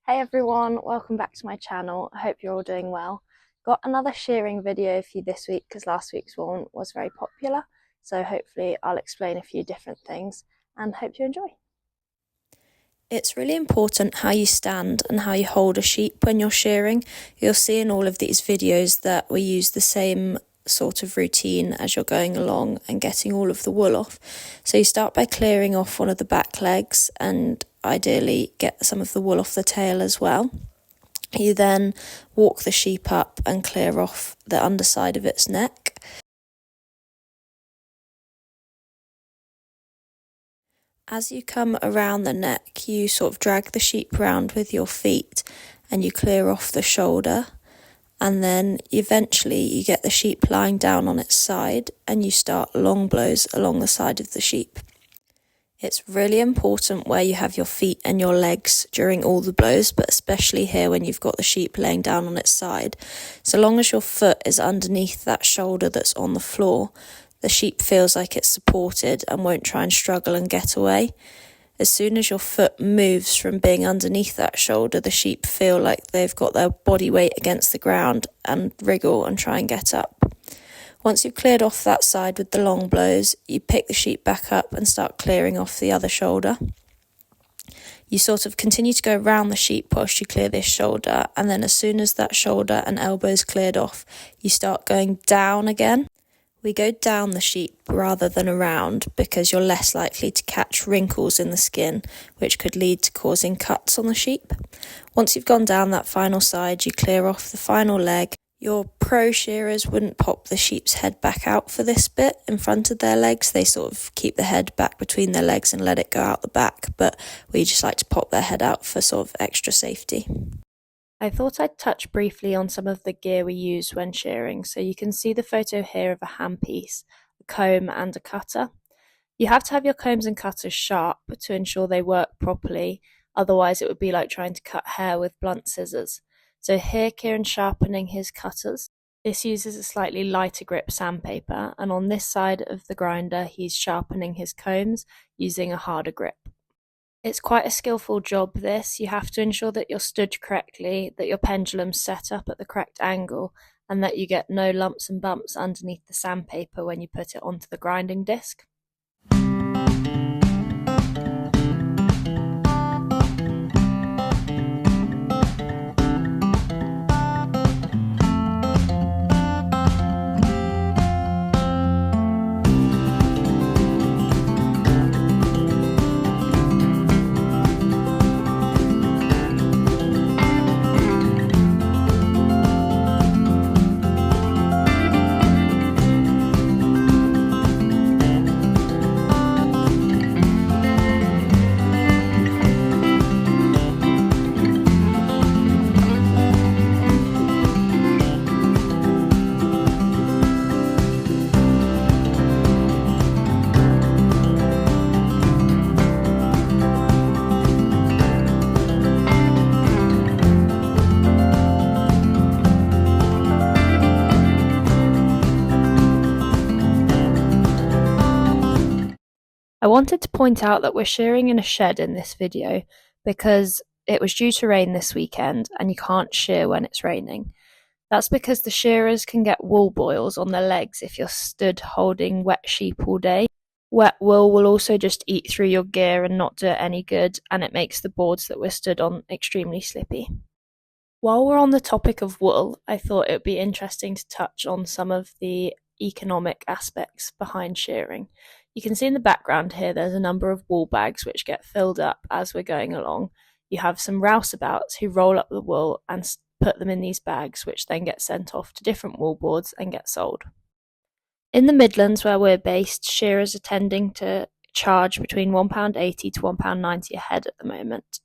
Hey everyone, welcome back to my channel. I hope you're all doing well. Got another shearing video for you this week because last week's one was very popular. So hopefully I'll explain a few different things and hope you enjoy. It's really important how you stand and how you hold a sheep when you're shearing. You'll see in all of these videos that we use the same sort of routine as you're going along and getting all of the wool off. So you start by clearing off one of the back legs and ideally get some of the wool off the tail as well. You then walk the sheep up and clear off the underside of its neck. As you come around the neck, you sort of drag the sheep round with your feet and you clear off the shoulder, and then eventually you get the sheep lying down on its side and you start long blows along the side of the sheep. It's really important where you have your feet and your legs during all the blows, but especially here when you've got the sheep laying down on its side. So long as your foot is underneath that shoulder that's on the floor, the sheep feels like it's supported and won't try and struggle and get away. As soon as your foot moves from being underneath that shoulder, the sheep feel like they've got their body weight against the ground and wriggle and try and get up. Once you've cleared off that side with the long blows, you pick the sheep back up and start clearing off the other shoulder. You sort of continue to go around the sheep whilst you clear this shoulder, and then as soon as that shoulder and elbow is cleared off, you start going down again. We go down the sheep rather than around because you're less likely to catch wrinkles in the skin, which could lead to causing cuts on the sheep. Once you've gone down that final side, you clear off the final leg. Your pro shearers wouldn't pop the sheep's head back out for this bit in front of their legs. They sort of keep the head back between their legs and let it go out the back, but we just like to pop their head out for sort of extra safety. I thought I'd touch briefly on some of the gear we use when shearing. So you can see the photo here of a handpiece, a comb and a cutter. You have to have your combs and cutters sharp to ensure they work properly, otherwise it would be like trying to cut hair with blunt scissors. So here Kieran's sharpening his cutters. This uses a slightly lighter grip sandpaper, and on this side of the grinder he's sharpening his combs using a harder grip. It's quite a skillful job this. You have to ensure that you're stood correctly, that your pendulum's set up at the correct angle, and that you get no lumps and bumps underneath the sandpaper when you put it onto the grinding disc. I wanted to point out that we're shearing in a shed in this video because it was due to rain this weekend and you can't shear when it's raining. That's because the shearers can get wool boils on their legs if you're stood holding wet sheep all day. Wet wool will also just eat through your gear and not do it any good, and it makes the boards that we're stood on extremely slippy. While we're on the topic of wool, I thought it would be interesting to touch on some of the economic aspects behind shearing. You can see in the background here there's a number of wool bags which get filled up as we're going along. You have some rouseabouts who roll up the wool and put them in these bags, which then get sent off to different wool boards and get sold. In the Midlands where we're based, shearers are tending to charge between £1.80 to £1.90 a head at the moment.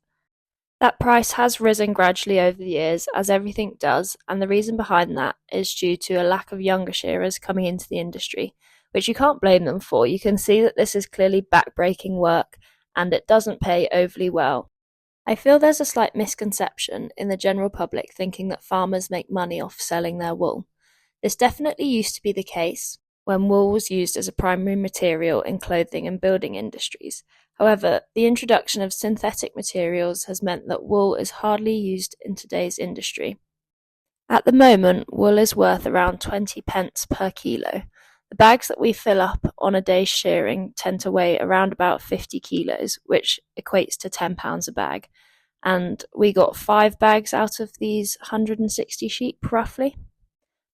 That price has risen gradually over the years, as everything does, and the reason behind that is due to a lack of younger shearers coming into the industry, which you can't blame them for. You can see that this is clearly back-breaking work, and it doesn't pay overly well. I feel there's a slight misconception in the general public thinking that farmers make money off selling their wool. This definitely used to be the case when wool was used as a primary material in clothing and building industries. However, the introduction of synthetic materials has meant that wool is hardly used in today's industry. At the moment, wool is worth around 20 pence per kilo. The bags that we fill up on a day's shearing tend to weigh around about 50 kilos, which equates to £10 a bag. And we got 5 bags out of these 160 sheep, roughly.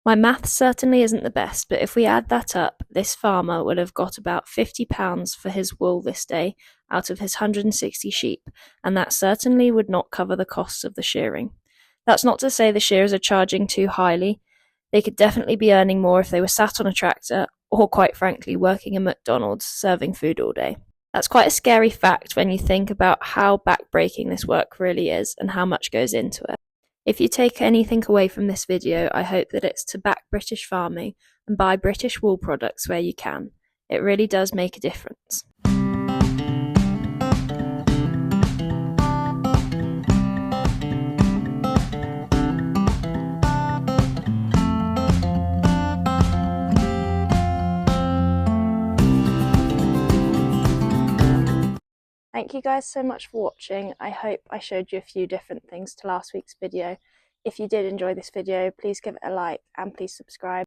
My maths certainly isn't the best, but if we add that up, this farmer would have got about £50 for his wool this day out of his 160 sheep, and that certainly would not cover the costs of the shearing. That's not to say the shearers are charging too highly. They could definitely be earning more if they were sat on a tractor, or quite frankly, working in McDonald's serving food all day. That's quite a scary fact when you think about how backbreaking this work really is and how much goes into it. If you take anything away from this video, I hope that it's to back British farming and buy British wool products where you can. It really does make a difference. Thank you guys so much for watching. I hope I showed you a few different things to last week's video. If you did enjoy this video, please give it a like and please subscribe.